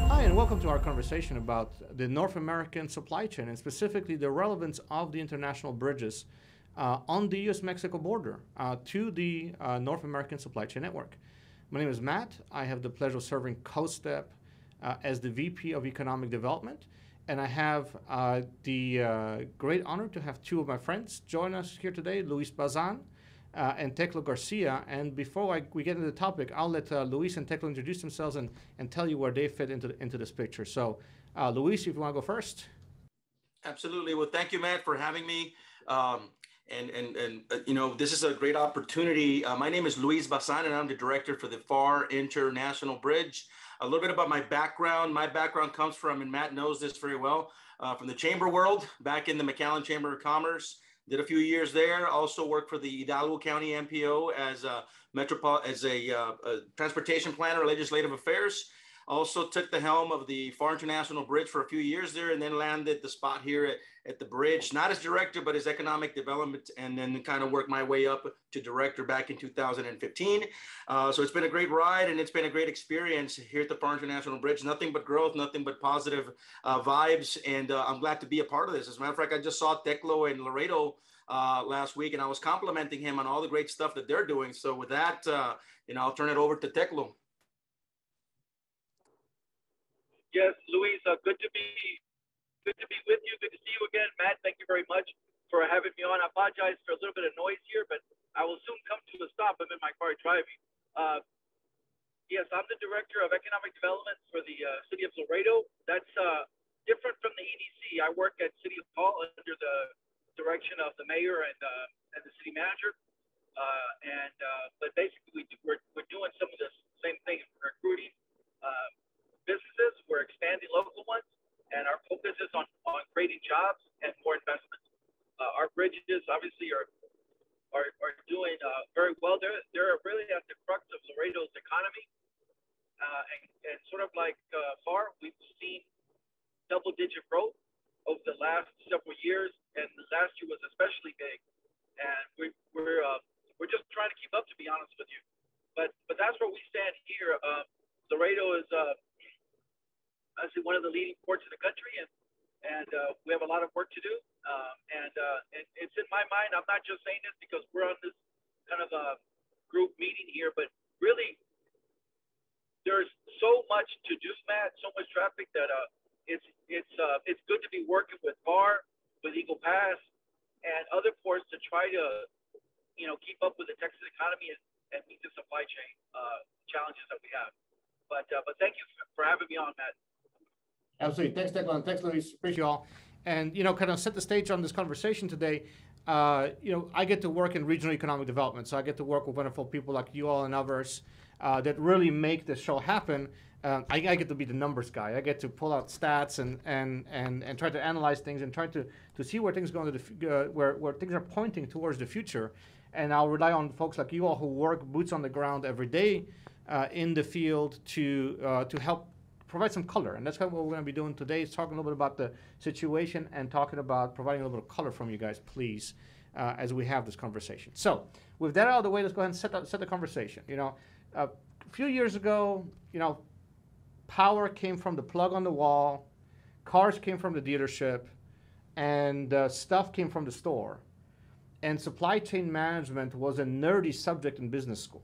Hi, and welcome to our conversation about the North American supply chain and specifically the relevance of the international bridges on the US-Mexico border to the North American supply chain network. My name is Matt. I have the pleasure of serving CoStep as the VP of Economic Development, and I have the great honor to have two of my friends join us here today, Luis Bazan and Teclo Garcia. And before we get into the topic, I'll let Luis and Teclo introduce themselves and tell you where they fit into this picture. So, Luis, if you want to go first. Absolutely. Well, thank you, Matt, for having me. You know, this is a great opportunity. My name is Luis Bazan, and I'm the director for the FAR International Bridge. A little bit about my background. My background comes from, and Matt knows this very well, from the chamber world, back in the McAllen Chamber of Commerce. Did a few years there. Also worked for the Hidalgo County MPO as a transportation planner, legislative affairs. Also took the helm of the FAR International Bridge for a few years there, and then landed the spot here at the bridge, not as director, but as economic development, and then kind of worked my way up to director back in 2015. So it's been a great ride, and it's been a great experience here at the FAR International Bridge. Nothing but growth, nothing but positive vibes, and I'm glad to be a part of this. As a matter of fact, I just saw Teclo and Laredo last week, and I was complimenting him on all the great stuff that they're doing. So with that, you know, I'll turn it over to Teclo. Yes, Luis, good to be with you. Good to see you again, Matt. Thank you very much for having me on. I apologize for a little bit of noise here, but I will soon come to a stop. I'm in my car driving. Yes, I'm the director of economic development for the city of Laredo. That's different from the EDC. I work at City Hall under the direction of the mayor and the city manager. But basically, we're doing some of the same thing, recruiting businesses. We're expanding local ones, and our focus is on creating jobs and more investment. Our bridges obviously are doing very well. They're really at the crux of Laredo's economy, and sort of like FAR, we've seen double-digit growth over the last several years, and the last year was especially big. And we're just trying to keep up, to be honest with you. But that's where we stand here. Laredo is actually one of the leading ports in the country, and we have a lot of work to do. And it's in my mind. I'm not just saying this because we're on this kind of a group meeting here, but really, there's so much to do, Matt. So much traffic that it's good to be working with FAR, with Eagle Pass, and other ports to try to keep up with the Texas economy and meet the supply chain challenges that we have. But thank you for having me on, Matt. Absolutely. Thanks, Declan. Thanks, Luis. Appreciate you all. And, kind of set the stage on this conversation today. I get to work in regional economic development. So I get to work with wonderful people like you all and others that really make this show happen. I get to be the numbers guy. I get to pull out stats and try to analyze things and try to see where things go where things are pointing towards the future. And I'll rely on folks like you all who work boots on the ground every day in the field to help provide some color. And that's kind of what we're going to be doing today, is talking a little bit about the situation and talking about providing a little bit of color from you guys, please, as we have this conversation. So with that out of the way, let's go ahead and set the conversation. A few years ago, power came from the plug on the wall, cars came from the dealership, and stuff came from the store. And supply chain management was a nerdy subject in business school.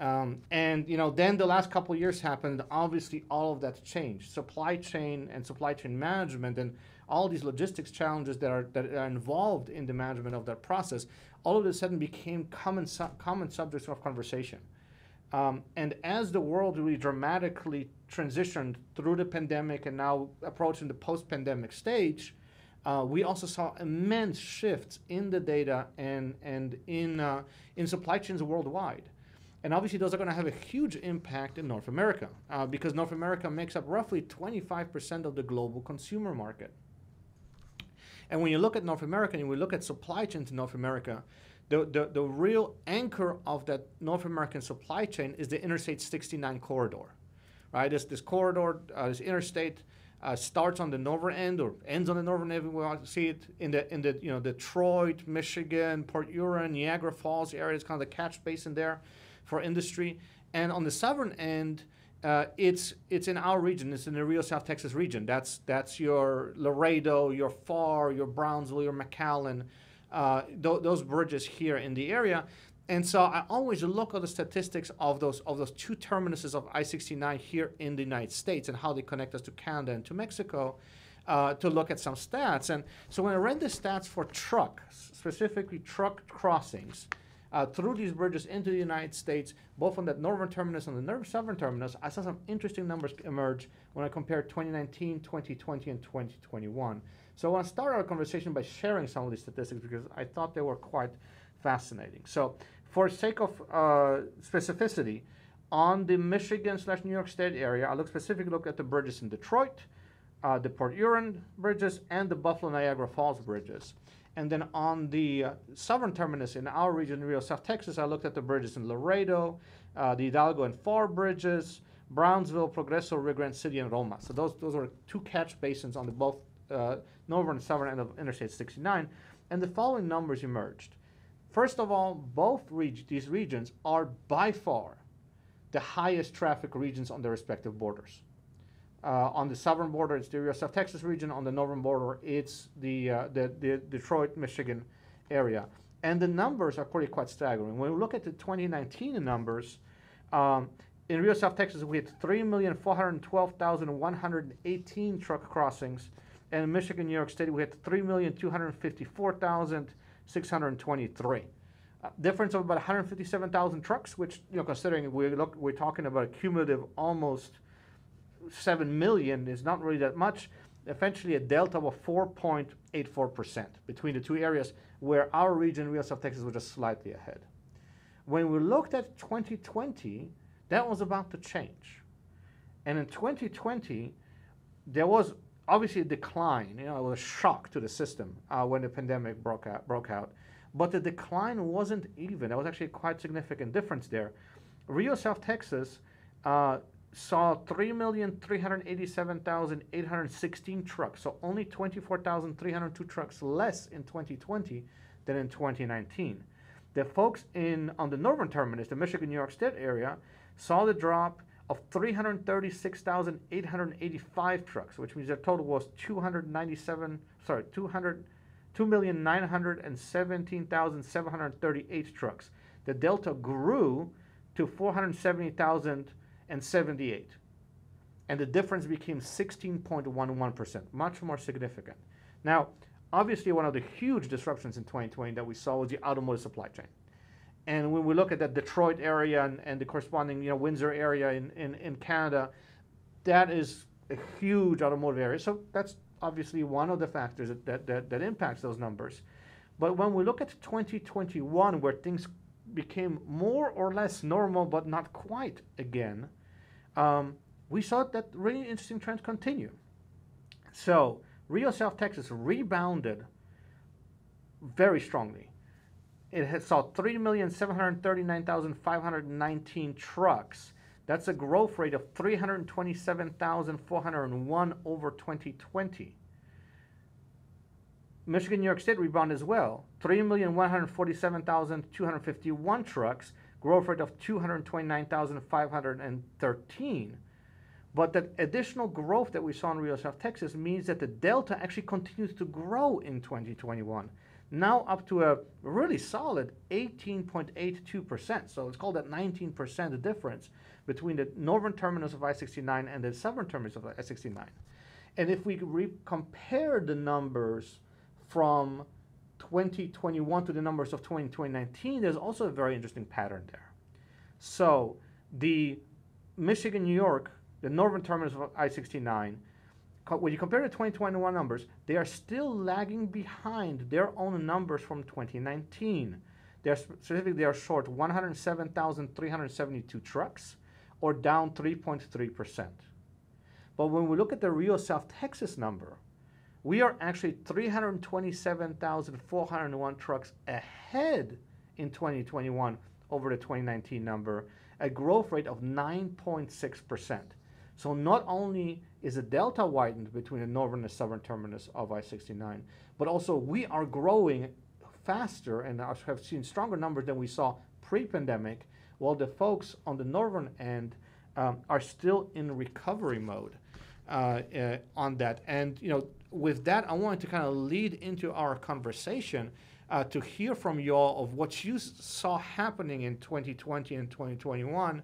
Then the last couple of years happened. Obviously, all of that's changed. Supply chain and supply chain management and all these logistics challenges that are involved in the management of that process, all of a sudden became common subjects of conversation. And as the world really dramatically transitioned through the pandemic and now approaching the post-pandemic stage, we also saw immense shifts in the data and in supply chains worldwide. And obviously, those are going to have a huge impact in North America because North America makes up roughly 25% of the global consumer market. And when you look at North America and we look at supply chains in North America, the real anchor of that North American supply chain is the Interstate 69 corridor, right? This corridor, this interstate starts on the northern end or ends on the northern end. We see it in the Detroit, Michigan, Port Huron, Niagara Falls area. It's kind of the catch basin there. for industry. And on the southern end, it's in our region. It's in the Rio South Texas region. That's your Laredo, your Pharr, your Brownsville, your McAllen, those bridges here in the area. And so I always look at the statistics of those two terminuses of I-69 here in the United States and how they connect us to Canada and to Mexico, to look at some stats. And so when I read the stats for trucks, specifically truck crossings, through these bridges into the United States, both on that northern terminus and the southern terminus, I saw some interesting numbers emerge when I compared 2019, 2020, and 2021. So I want to start our conversation by sharing some of these statistics because I thought they were quite fascinating. So for sake of specificity, on the Michigan/New York State area, I specifically look at the bridges in Detroit, the Port Huron bridges, and the Buffalo-Niagara Falls bridges. And then on the southern terminus in our region, Rio South Texas, I looked at the bridges in Laredo, the Hidalgo and Pharr bridges, Brownsville, Progreso, Rio Grande City, and Roma. So those are two catch basins on the both northern and southern end of Interstate 69. And the following numbers emerged. First of all, these regions are by far the highest traffic regions on their respective borders. On the southern border, it's the Rio South Texas region. On the northern border, it's the Detroit, Michigan area. And the numbers are quite staggering. When we look at the 2019 numbers, in Rio South Texas, we had 3,412,118 truck crossings. And in Michigan, New York State, we had 3,254,623. Difference of about 157,000 trucks, which, considering we're talking about a cumulative almost 7 million is not really that much. Essentially a delta of 4.84% between the two areas, where our region, Rio South Texas, was just slightly ahead. When we looked at 2020, that was about to change. And in 2020, there was obviously a decline. It was a shock to the system when the pandemic broke out. But the decline wasn't even. There was actually a quite significant difference there. Rio South Texas saw 3,387,816 trucks, so only 24,302 trucks less in 2020 than in 2019. The folks on the northern terminus, the Michigan, New York State area, saw the drop of 336,885 trucks, which means their total was 2,917,738 trucks. The delta grew to 470,078. And the difference became 16.11%, much more significant. Now, obviously, one of the huge disruptions in 2020 that we saw was the automotive supply chain. And when we look at that Detroit area and the corresponding Windsor area in Canada, that is a huge automotive area. So that's obviously one of the factors that impacts those numbers. But when we look at 2021, where things became more or less normal, but not quite again, we saw that really interesting trends continue. So Rio South Texas rebounded very strongly. It saw 3,739,519 trucks. That's a growth rate of 327,401 over 2020. Michigan, New York State rebounded as well. 3,147,251 trucks, growth rate of 229,513. But that additional growth that we saw in Rio South Texas means that the delta actually continues to grow in 2021. Now up to a really solid 18.82%. So it's called that 19% difference between the northern terminus of I-69 and the southern terminus of I-69. And if we compare the numbers from 2021 to the numbers of 2019, there's also a very interesting pattern there. So the Michigan, New York, the northern terminus of I-69, when you compare the 2021 numbers, they are still lagging behind their own numbers from 2019. Specifically, they are short 107,372 trucks, or down 3.3%. But when we look at the Rio South Texas number, we are actually 327,401 trucks ahead in 2021 over the 2019 number, a growth rate of 9.6%. So not only is the delta widened between the northern and southern terminus of I-69, but also we are growing faster and have seen stronger numbers than we saw pre-pandemic Well, the folks on the northern end are still in recovery mode on that. And with that, I wanted to kind of lead into our conversation to hear from you all of what you saw happening in 2020 and 2021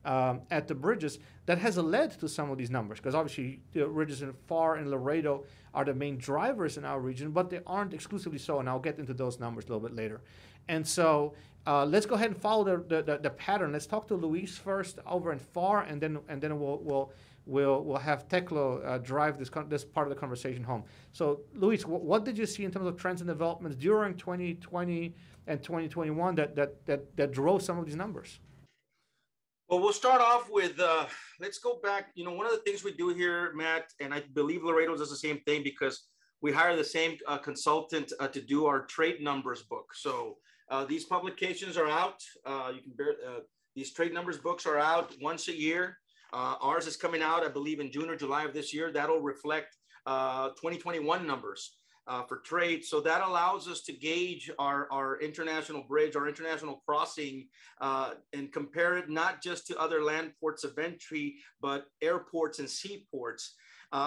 at the bridges that has led to some of these numbers. Because obviously, the bridges in Pharr and Laredo are the main drivers in our region, but they aren't exclusively so. And I'll get into those numbers a little bit later. And so let's go ahead and follow the pattern. Let's talk to Luis first over in Pharr, and then we'll have Teclo drive this part of the conversation home. So, Luis, what did you see in terms of trends and developments during 2020 and 2021 that drove some of these numbers? Well, we'll start off with, let's go back. One of the things we do here, Matt, and I believe Laredo does the same thing because we hire the same consultant to do our trade numbers book. So these publications are out. These trade numbers books are out once a year. Ours is coming out, I believe, in June or July of this year. That'll reflect 2021 numbers for trade. So that allows us to gauge our international bridge, our international crossing, and compare it not just to other land ports of entry, but airports and seaports.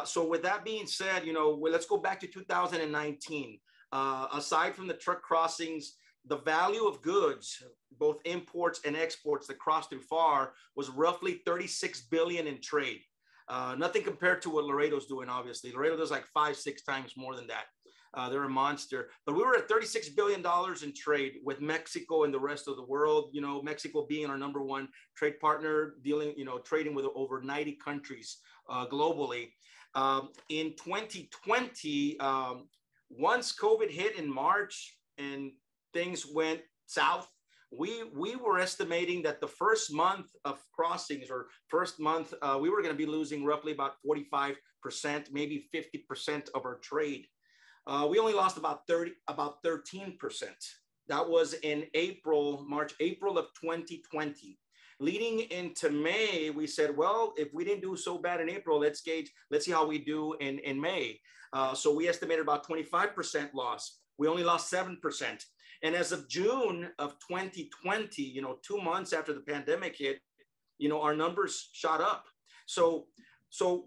So with that being said, let's go back to 2019. Aside from the truck crossings, the value of goods, both imports and exports that crossed through Pharr was roughly 36 billion in trade. Nothing compared to what Laredo's doing, obviously. Laredo does like 5-6 times more than that. They're a monster. But we were at $36 billion in trade with Mexico and the rest of the world. Mexico being our number one trade partner, trading with over 90 countries globally. In 2020, once COVID hit in March and things went south, we were estimating that the first month of crossings or first month, we were going to be losing roughly about 45%, maybe 50% of our trade. We only lost about 13%. That was in March, April of 2020. Leading into May, we said, well, if we didn't do so bad in April, let's see how we do in May. So we estimated about 25% loss. We only lost 7%. And as of June of 2020, 2 months after the pandemic hit, our numbers shot up. So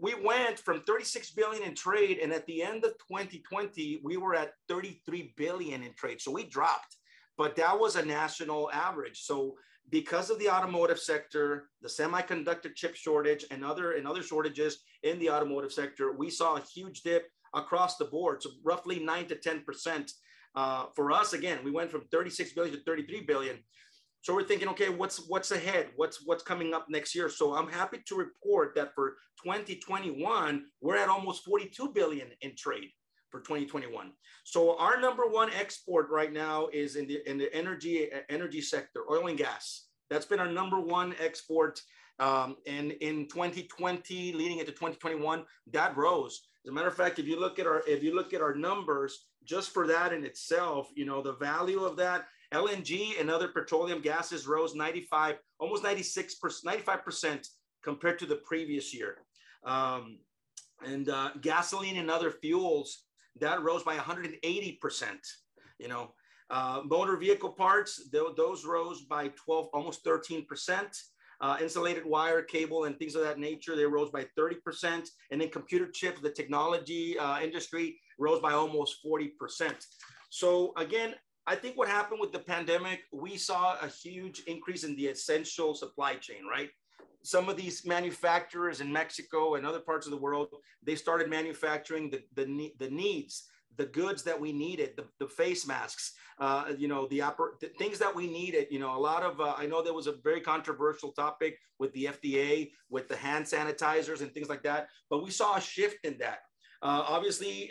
we went from 36 billion in trade, and at the end of 2020, we were at 33 billion in trade. So we dropped, but that was a national average. So because of the automotive sector, the semiconductor chip shortage, and other shortages in the automotive sector, we saw a huge dip across the board. So roughly 9 to 10%. For us, again, we went from 36 billion to 33 billion. So we're thinking, okay, what's ahead? What's coming up next year? So I'm happy to report that for 2021, we're at almost 42 billion in trade for 2021. So our number one export right now is in the energy sector, oil and gas. That's been our number one export. And in 2020, leading into 2021, that rose. As a matter of fact, if you look at our numbers, just for that in itself, the value of that, LNG and other petroleum gases rose 95, almost 96%, 95% compared to the previous year. And gasoline and other fuels, that rose by 180%. Motor vehicle parts, those rose by 12, almost 13%. Insulated wire, cable, and things of that nature, they rose by 30%. And then computer chips, the technology industry rose by almost 40%. So again, I think what happened with the pandemic, we saw a huge increase in the essential supply chain, right? Some of these manufacturers in Mexico and other parts of the world, they started manufacturing the needs, the goods that we needed, the face masks, the things that we needed. A lot of, I know there was a very controversial topic with the FDA, with the hand sanitizers and things like that, but we saw a shift in that. Obviously,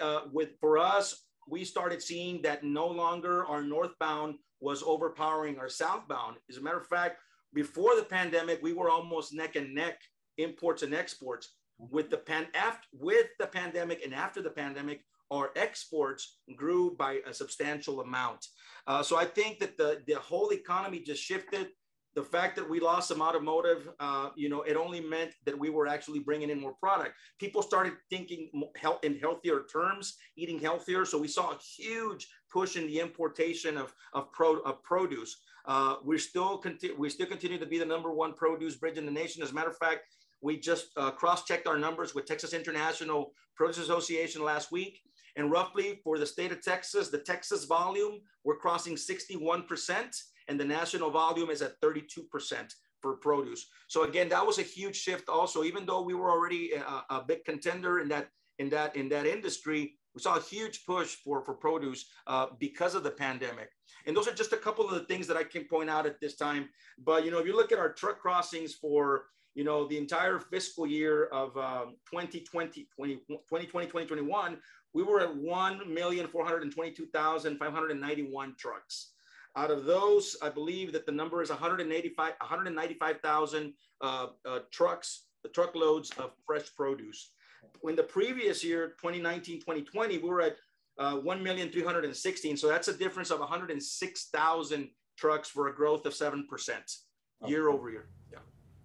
for us, we started seeing that no longer our northbound was overpowering our southbound. As a matter of fact, before the pandemic, we were almost neck and neck, imports and exports. With the pandemic and after the pandemic, our exports grew by a substantial amount. So I think that the whole economy just shifted. The fact that we lost some automotive, it only meant that we were actually bringing in more product. People started thinking in healthier terms, eating healthier. So we saw a huge push in the importation of produce. We still continue to be the #1 produce bridge in the nation. As a matter of fact, we just cross-checked our numbers with Texas International Produce Association last week. And roughly for the state of Texas, the Texas volume, we're crossing 61%. And the national volume is at 32% for produce. So again, that was a huge shift also. Even though we were already a big contender in that industry, we saw a huge push for produce because of the pandemic. And those are just a couple of the things that I can point out at this time. But if you look at our truck crossings for the entire fiscal year of 2020, 2021, we were at 1,422,591 trucks. Out of those, I believe that the number is 195,000 truckloads of fresh produce. In the previous year, 2019, 2020, we were at 1,316,000. So that's a difference of 106,000 trucks for a growth of 7% year over year. Yeah.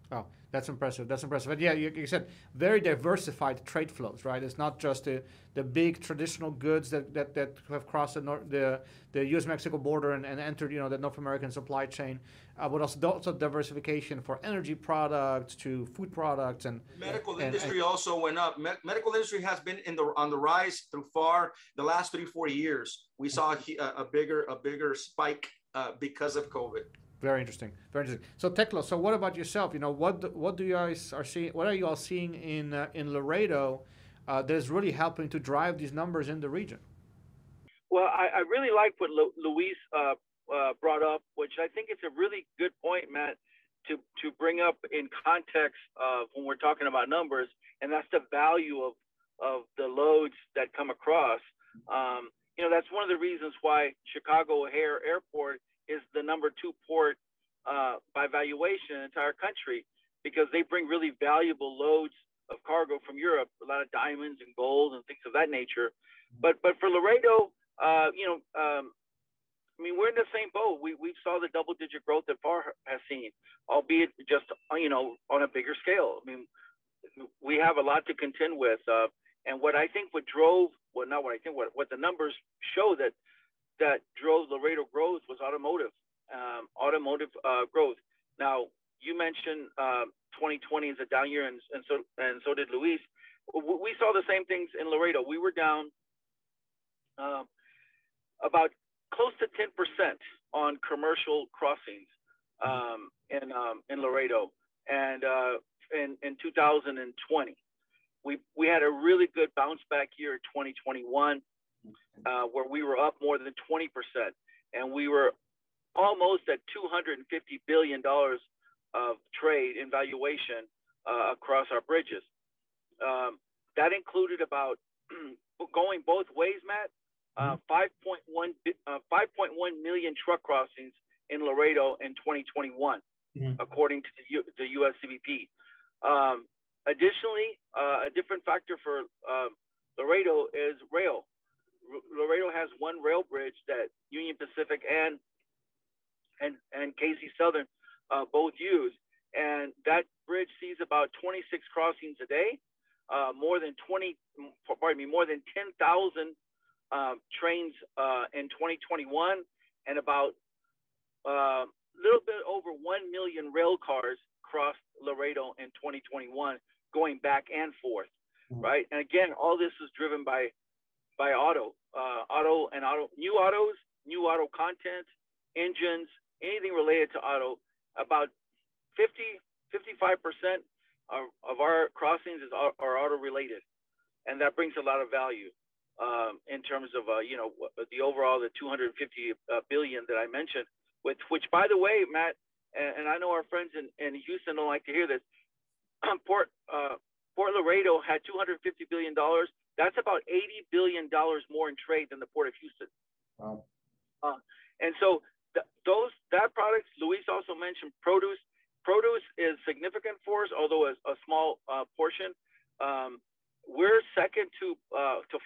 Oh, that's impressive. That's impressive. And yeah, you said very diversified trade flows, right? It's not just the big traditional goods that have crossed the U.S.-Mexico border and entered the North American supply chain, but also diversification for energy products to food products and medical industry also went up. Medical industry has been on the rise through far the last 3-4 years. We saw a bigger spike because of COVID. Very interesting. Very interesting. So Tecla, so what about yourself? What do you guys are seeing? What are you all seeing in Laredo that is really helping to drive these numbers in the region? Well, I really like what Luis brought up, which I think it's a really good point, Matt, to bring up in context of when we're talking about numbers, and that's the value of the loads that come across. That's one of the reasons why Chicago O'Hare Airport is the #2 port by valuation in the entire country, because they bring really valuable loads of cargo from Europe, a lot of diamonds and gold and things of that nature. But for Laredo, we're in the same boat. We saw the double-digit growth that FAR has seen, albeit just on a bigger scale. We have a lot to contend with, and what I think what the numbers show that drove Laredo growth was automotive growth. Now, you mentioned 2020 is a down year, and so did Luis. We saw the same things in Laredo. We were down about close to 10% on commercial crossings in Laredo, and in 2020. We had a really good bounce back year in 2021. Where we were up more than 20%, and we were almost at $250 billion of trade in valuation across our bridges. That included about going both ways, Matt. 5.1 million truck crossings in Laredo in 2021, according to the U.S. CBP. Additionally, a different factor for Laredo is rail. Laredo has one rail bridge that Union Pacific and KC Southern both use, and that bridge sees about 26 crossings a day, more than 10,000 trains in 2021, and about a little bit over 1 million rail cars crossed Laredo in 2021, going back and forth, right? And again, all this is driven by new auto content, engines, anything related to auto. About 55% of our crossings are auto related, and that brings a lot of value in terms of the overall the 250 billion that I mentioned. Which by the way, Matt, and I know our friends in Houston don't like to hear this. Port Laredo had $250 billion. That's about $80 billion more in trade than the Port of Houston. Wow. And so that products, Luis also mentioned produce. Produce is significant for us, although a small portion. We're second to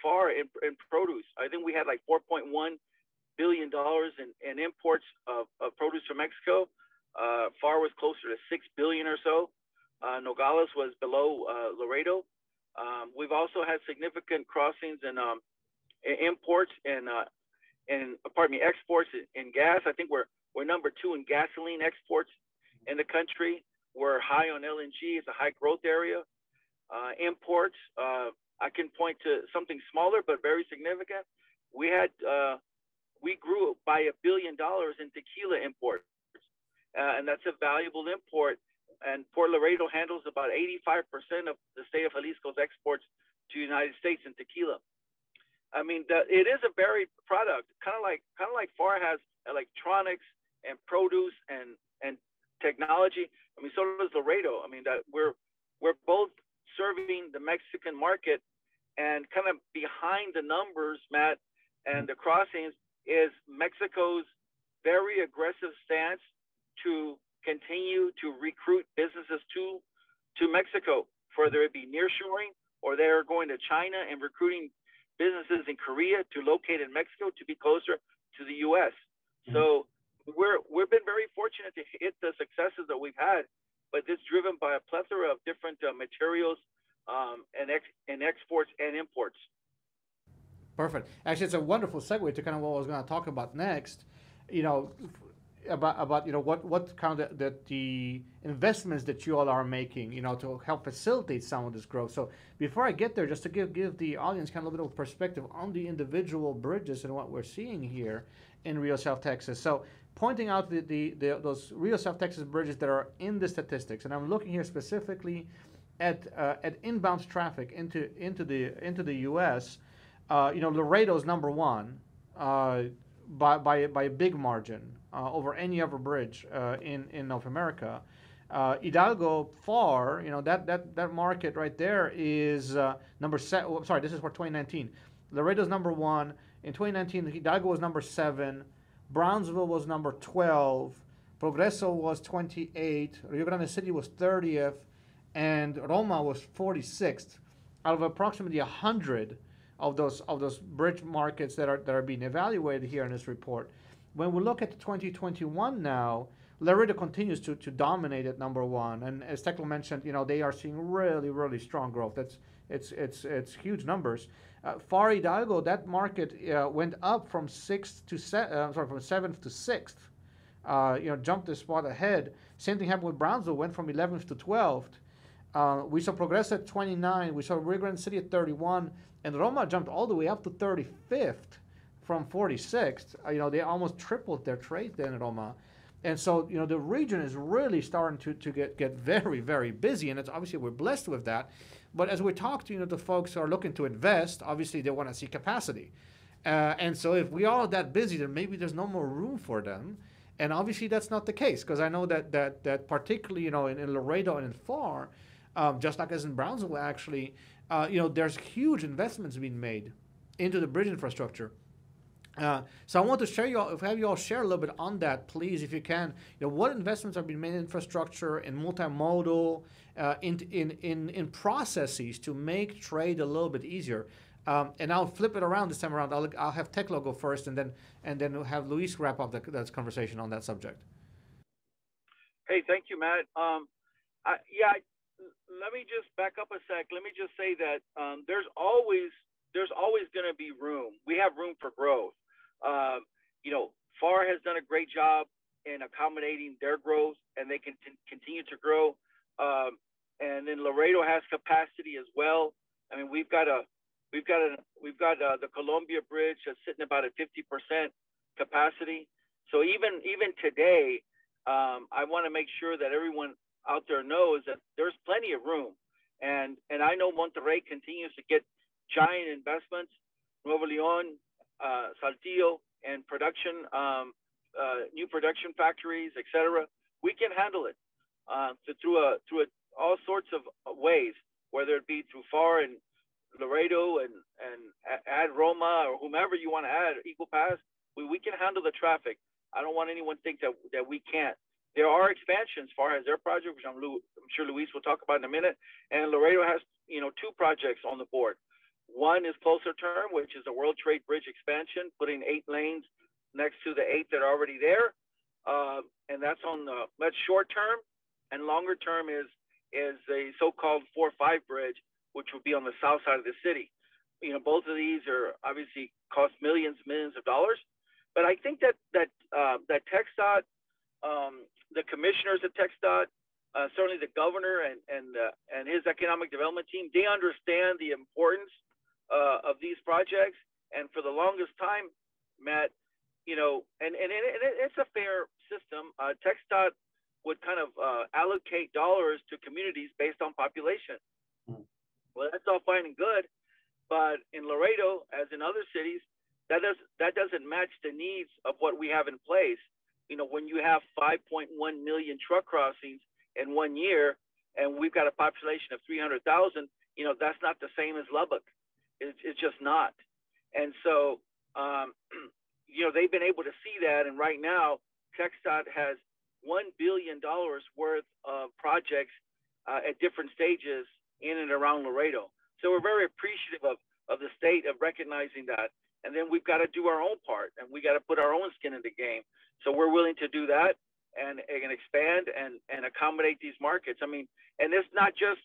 FAR in produce. I think we had like $4.1 billion in imports of produce from Mexico. FAR was closer to 6 billion or so. Nogales was below Laredo. We've also had significant crossings in imports and exports in gas. I think we're number 2 in gasoline exports in the country. We're high on LNG. It's a high growth area. Imports, I can point to something smaller but very significant. We grew by $1 billion in tequila imports, and that's a valuable import. And Port Laredo handles about 85% of the state of Jalisco's exports to the United States in tequila. I mean, it is a varied product, kind of like FAR has electronics and produce and technology. I mean, so does Laredo. I mean, that we're both serving the Mexican market, and kind of behind the numbers, Matt, and the crossings is Mexico's very aggressive stance to continue to recruit businesses to Mexico, whether it be nearshoring or they're going to China and recruiting businesses in Korea to locate in Mexico to be closer to the U.S. Mm-hmm. So we've been very fortunate to hit the successes that we've had, but it's driven by a plethora of different materials and exports and imports. Perfect. Actually, it's a wonderful segue to kind of what I was going to talk about next. You know, about you know what kind of the investments that you all are making, you know, to help facilitate some of this growth. So before I get there, just to give the audience kind of a little bit of perspective on the individual bridges and what we're seeing here in Rio South Texas. So pointing out those Rio South Texas bridges that are in the statistics, and I'm looking here specifically at inbound traffic into the U.S. You know, Laredo is number 1 by a big margin over any other bridge in North America. Hidalgo, FAR, you know, that market right there is number 7. Oh, sorry, this is for 2019. Laredo's number 1. In 2019, Hidalgo was number 7. Brownsville was number 12. Progreso was 28. Rio Grande City was 30th. And Roma was 46th out of approximately 100 of those bridge markets that are being evaluated here in this report. When we look at 2021 now, Laredo continues to dominate at number 1, and as Tekla mentioned, you know, they are seeing really strong growth. It's huge numbers. FAR Hidalgo, that market went up from 7th to 6th. You know, jumped a spot ahead. Same thing happened with Brownsville, went from 11th to 12th. We saw Progreso at 29. We saw Rio Grande City at 31, and Roma jumped all the way up to 35th from 46th. You know, they almost tripled their trade then in Roma. And so, you know, the region is really starting to get very busy, and it's obviously we're blessed with that. But as we talk to, you know, the folks who are looking to invest, obviously they want to see capacity. And so if we are that busy, then maybe there's no more room for them. And obviously that's not the case, because I know that particularly, you know, in Laredo and in FAR, just like as in Brownsville, actually, you know, there's huge investments being made into the bridge infrastructure. So I want to have you all share a little bit on that, please, if you can. You know, what investments are being made in infrastructure, in multimodal, in processes to make trade a little bit easier. And I'll flip it around this time around. I'll have Tekla go first, and then we'll have Luis wrap up that conversation on that subject. Hey, thank you, Matt. Let me just back up a sec. Let me just say that there's always going to be room. We have room for growth. You know, FAR has done a great job in accommodating their growth, and they can continue to grow. And then Laredo has capacity as well. I mean, we've got the Columbia Bridge that's sitting about at 50% capacity. So even today, I want to make sure that everyone out there knows that there's plenty of room. And I know Monterrey continues to get giant investments, Nuevo León, Saltillo, and production, new production factories, etc. We can handle it through all sorts of ways, whether it be through FAR and Laredo and add Roma or whomever you want to add, Eagle Pass. We can handle the traffic. I don't want anyone to think that we can't. There are expansions. FAR has their project, which I'm sure Luis will talk about in a minute, and Laredo has 2 projects on the board. One is closer term, which is a World Trade Bridge expansion, putting 8 lanes next to the 8 that are already there. and that's on the that's short term, and longer term is a so-called 4-5 bridge, which would be on the south side of the city. Both of these are obviously cost millions of dollars, but I think that TxDOT, the commissioners at TxDOT, certainly the governor and his economic development team, they understand the importance of these projects. And for the longest time, Matt, and it's a fair system. TxDOT would kind of allocate dollars to communities based on population. Well, that's all fine and good, but in Laredo, as in other cities, that doesn't match the needs of what we have in place. When you have 5.1 million truck crossings in 1 year, and we've got a population of 300,000, that's not the same as Lubbock. It's just not. And so, they've been able to see that. And right now, TxDOT has $1 billion worth of projects at different stages in and around Laredo. So we're very appreciative of the state of recognizing that. And then we've got to do our own part, and we got to put our own skin in the game. So we're willing to do that and expand and accommodate these markets. I mean, and it's not just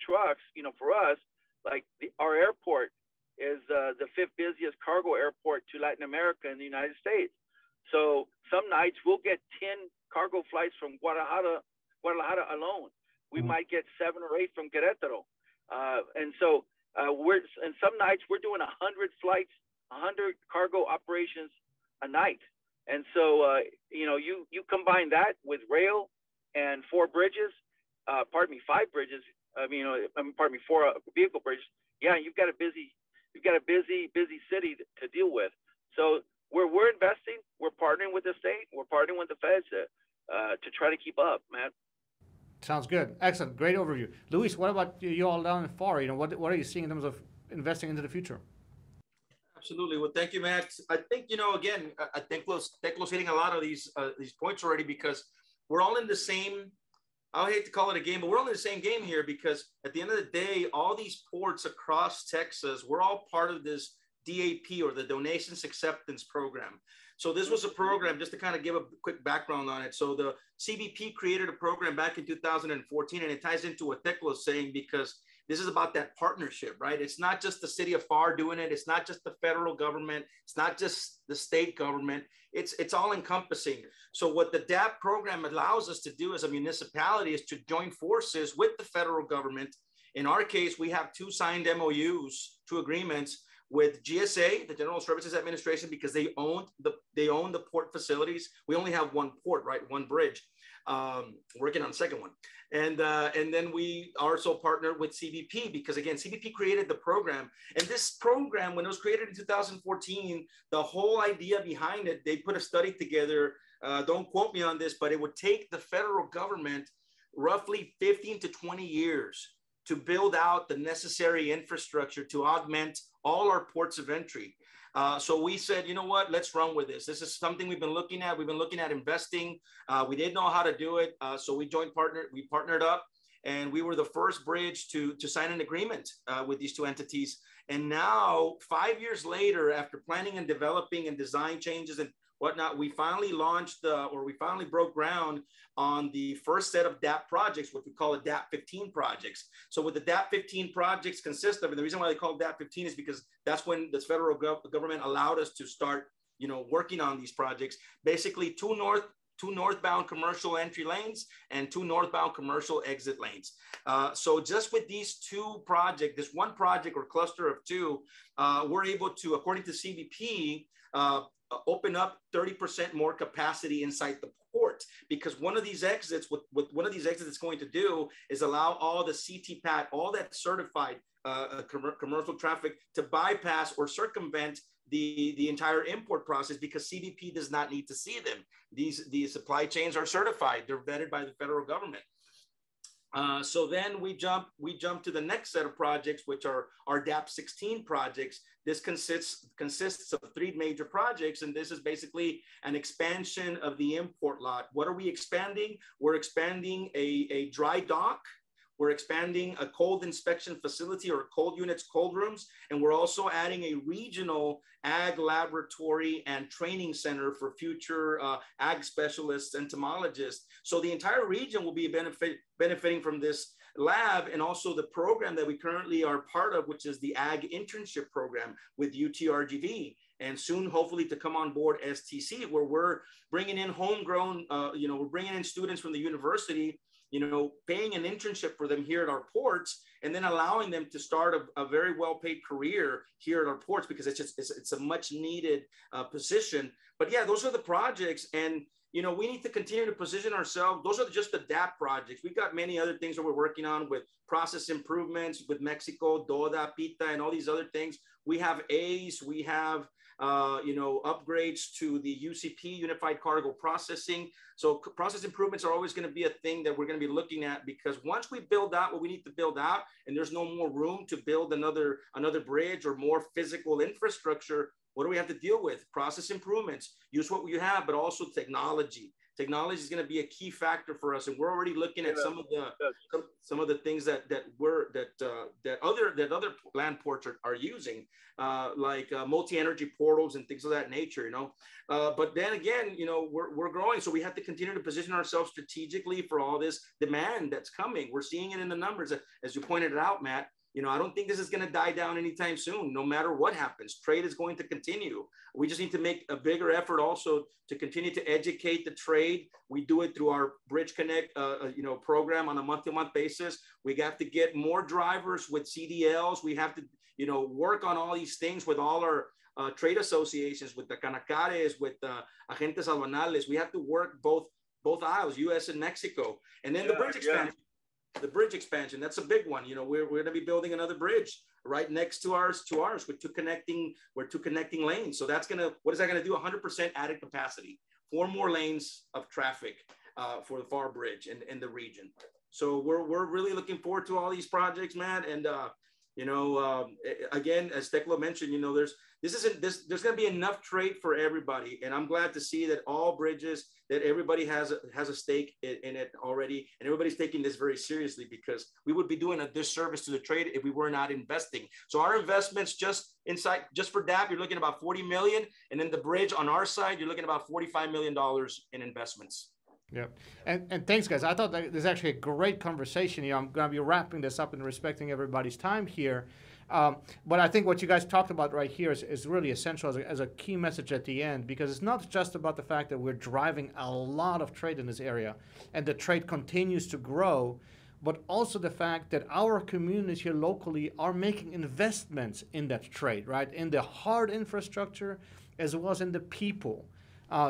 trucks. For us, like our airport is the 5th busiest cargo airport to Latin America in the United States. So some nights we'll get 10 cargo flights from Guadalajara alone. We might get 7 or 8 from Querétaro. And so and some nights we're doing 100 flights, 100 cargo operations a night. And so, you combine that with rail and 4 bridges, 5 bridges. 4 vehicle bridges. Yeah, you've got a busy city to deal with. So we're investing, we're partnering with the state, we're partnering with the feds to try to keep up, man. Sounds good. Excellent. Great overview. Luis, what about you all down in FAR? What are you seeing in terms of investing into the future? Absolutely. Well, thank you, Matt. I think, again, I think Teclo's hitting a lot of these points already, because we're all in the same, I hate to call it a game, but we're all in the same game here, because at the end of the day, all these ports across Texas, we're all part of this DAP, or the Donations Acceptance Program. So this was a program, just to kind of give a quick background on it. So the CBP created a program back in 2014, and it ties into what Teclo is saying, because this is about that partnership, right? It's not just the city of FAR doing it. It's not just the federal government. It's not just the state government. It's all encompassing. So what the DAP program allows us to do as a municipality is to join forces with the federal government. In our case, we have 2 signed MOUs, 2 agreements with GSA, the General Services Administration, because they own the port facilities. We only have 1 port, right? 1 bridge. Working on the second one. And then we also partner with CBP, because again, CBP created the program. And this program, when it was created in 2014, the whole idea behind it, they put a study together. Don't quote me on this, but it would take the federal government roughly 15 to 20 years to build out the necessary infrastructure to augment all our ports of entry. So we said, you know what, let's run with this. This is something we've been looking at. We've been looking at investing. We didn't know how to do it. So we partnered up, and we were the first bridge to sign an agreement with these 2 entities. And now, 5 years later, after planning and developing and design changes and whatnot, we finally we finally broke ground on the first set of DAP projects, what we call a DAP 15 projects. So what the DAP 15 projects consist of, and the reason why they call it DAP 15 is because that's when the federal government allowed us to start, working on these projects. Basically, 2 northbound commercial entry lanes and 2 northbound commercial exit lanes. So just with these 2 projects, this 1 project or cluster of 2, we're able to, according to CBP, open up 30% more capacity inside the port, because one of these exits, what one of these exits is going to do is allow all the CTPAT, all that certified commercial traffic, to bypass or circumvent the entire import process, because CBP does not need to see them. These supply chains are certified; they're vetted by the federal government. So then we jump to the next set of projects, which are our DAP 16 projects. This consists of 3 major projects, and this is basically an expansion of the import lot. What are we expanding? We're expanding a dry dock. We're expanding a cold inspection facility, or cold units, cold rooms. And we're also adding a regional ag laboratory and training center for future ag specialists, entomologists. So the entire region will be benefiting from this lab, and also the program that we currently are part of, which is the ag internship program with UTRGV. And soon, hopefully, to come on board STC, where we're bringing in homegrown, we're bringing in students from the university, paying an internship for them here at our ports, and then allowing them to start a very well-paid career here at our ports, because it's a much needed position. But yeah, those are the projects. And we need to continue to position ourselves. Those are just the DAP projects. We've got many other things that we're working on with process improvements with Mexico, DODA, PITA, and all these other things. We have ACE, we have, upgrades to the UCP, Unified Cargo Processing. So process improvements are always going to be a thing that we're going to be looking at, because once we build out what we need to build out, and there's no more room to build another bridge or more physical infrastructure, what do we have to deal with? Process improvements, use what you have, but also technology. Technology is going to be a key factor for us, and we're already looking at some of the things that other land ports are using, like multi-energy portals and things of that nature. But then again, we're growing, so we have to continue to position ourselves strategically for all this demand that's coming. We're seeing it in the numbers, as you pointed out, Matt. I don't think this is going to die down anytime soon, no matter what happens. Trade is going to continue. We just need to make a bigger effort also to continue to educate the trade. We do it through our Bridge Connect, program on a month-to-month basis. We have to get more drivers with CDLs. We have to, work on all these things with all our trade associations, with the Canacares, with the Agentes Aduanales. We have to work both aisles, U.S. and Mexico. And then the bridge expansion. The bridge expansion, that's a big one. We're going to be building another bridge right next to ours with two connecting lanes. So what is that going to do? 100% added capacity, 4 more lanes of traffic for the FAR Bridge in the region. So we're really looking forward to all these projects, Matt. And again, as Teclo mentioned, there's going to be enough trade for everybody. And I'm glad to see that all bridges, that everybody has a stake in it already. And everybody's taking this very seriously, because we would be doing a disservice to the trade if we were not investing. So our investments just for DAP, you're looking at about 40 million. And then the bridge on our side, you're looking at about $45 million in investments. Yeah. And thanks, guys. I thought that this is actually a great conversation. I'm going to be wrapping this up and respecting everybody's time here. But I think what you guys talked about right here is really essential as a key message at the end, because it's not just about the fact that we're driving a lot of trade in this area and the trade continues to grow, but also the fact that our communities here locally are making investments in that trade, right? In the hard infrastructure as well as in the people.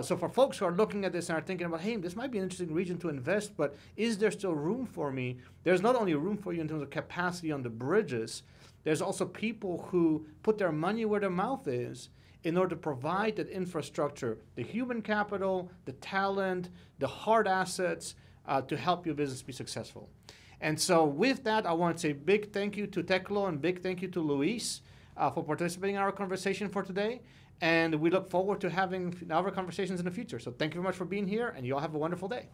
So for folks who are looking at this and are thinking about, hey, this might be an interesting region to invest, but is there still room for me? There's not only room for you in terms of capacity on the bridges, there's also people who put their money where their mouth is in order to provide that infrastructure, the human capital, the talent, the hard assets to help your business be successful. And so with that, I want to say big thank you to Teclo and big thank you to Luis for participating in our conversation for today. And we look forward to having other conversations in the future. So thank you very much for being here, and you all have a wonderful day.